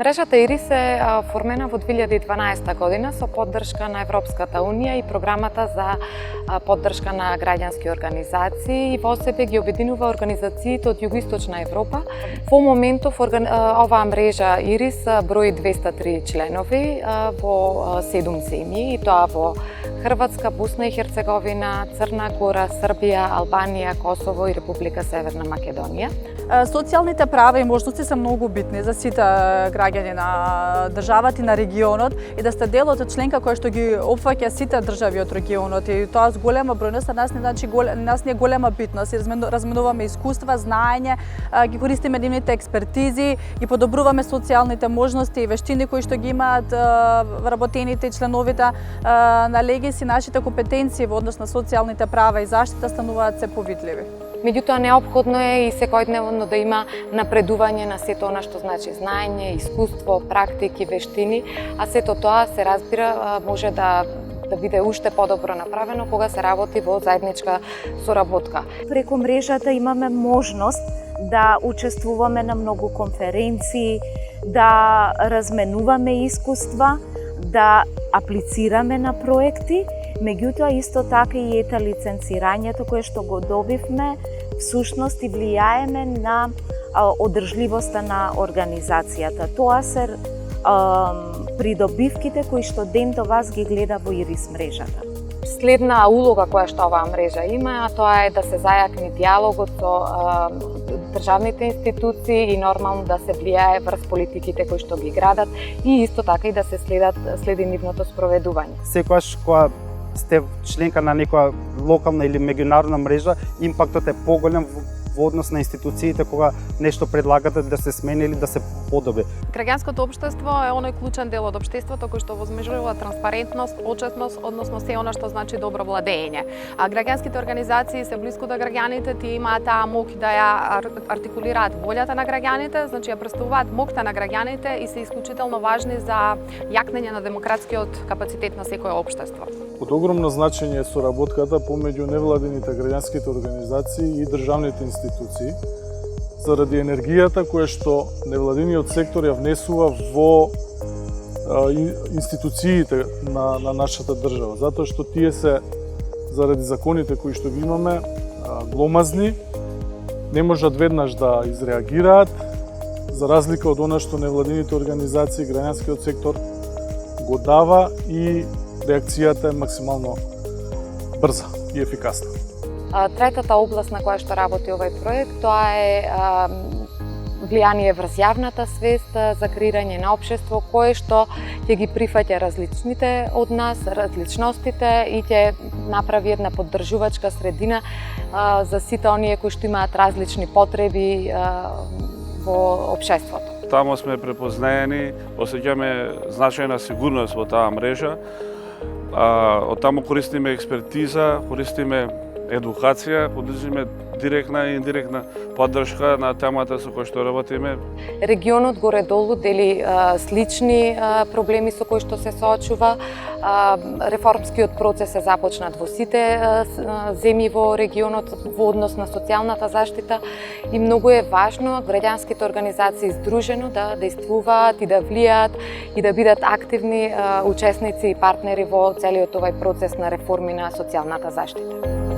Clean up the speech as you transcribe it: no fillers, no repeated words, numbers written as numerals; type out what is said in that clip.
Мрежата ИРИС е формена во 2012 година со поддршка на Европската Унија и програмата за поддршка на граѓански организации и во себе ги обединува организациите од Југоисточна Европа. Во моментов оваа мрежа ИРИС брои 203 членови во 7 земји, и тоа во Хрватска, Босна и Херцеговина, Црна Гора, Србија, Албанија, Косово и Република Северна Македонија. Социјалните права и можности се многу битни за сите граѓани на државата и на регионот, и да сте дел од членка која што ги опфаќа сите држави од регионот, и тоа с голема бројност нас не е голема битност. Разменуваме искуства, знаење, ги користиме нивните експертизи и подобруваме социјалните можности и вештини кои што ги имаат вработените и членовите на Легис, и нашите компетенции во однос на социјалните права и заштита стануваат се повидливи. Меѓутоа, неопходно е и секојдневно да има напредување на сето она што значи знаење, искуство, практики, вештини, а сето тоа се разбира може да биде уште подобро направено кога се работи во заедничка соработка. Преку мрежата имаме можност да учествуваме на многу конференции, да разменуваме искуства, да аплицираме на проекти, меѓутоа исто така и ета лиценцирањето кое што го добивме всушност и влијаеме на одржливоста на организацијата. Тоа се придобивките кои што ден до вас ги гледа во ИРИС мрежата. Следна улога која што оваа мрежа има, тоа е да се зајакни диалогот со државните институции и нормално да се влијае врз политиките кои што ги градат, и исто така и да се следи нивното спроведување. Секогаш кога сте членка на некоја локална или меѓународна мрежа, импактот е поголем во однос на институциите кога нешто предлагате да се смени или да се подобри. Граѓанското општество е оној клучен дел од општеството кој што возмежува транспарентност, почетност, односно се она што значи добро владење. А граѓанските организации се блиску до граѓаните, тие имаат таа моќ да ја артикулираат волјата на граѓаните, значи ја представуваат моќта на граѓаните и се исклучително важни за јакнење на демократскиот капацитет на секое општество. Од огромно значење е соработката помеѓу невладините граѓанските организации и државните институции, заради енергијата која што невладиниот сектор ја внесува во институциите на нашата држава, затоа што тие се, заради законите кои што ги имаме, гломазни, не можат веднаш да изреагираат, за разлика од она што невладините организации, граѓанскиот сектор го дава, и реакцијата е максимално брза и ефикасна. Третата област на која што работи овој проект, тоа е влијание врз јавната свест за креирање на општество кое што ќе ги прифаќа различните од нас, различностите, и ќе направи една поддржувачка средина за сите оние кои што имаат различни потреби во општеството. Тамо сме препознаени, осеќаме значајна сигурност во таа мрежа. Од тамо користиме експертиза, користиме едукација, подржиме директна и индиректна поддршка на темата со која што работиме. Регионот горе-долу дели слични проблеми со кои што се соочува. Реформскиот процес е започнат во сите земји во регионот во однос на социјалната заштита, и многу е важно граѓанските организации здружено да действуваат и да влијаат и да бидат активни учесници и партнери во целиот овој процес на реформи на социјалната заштита.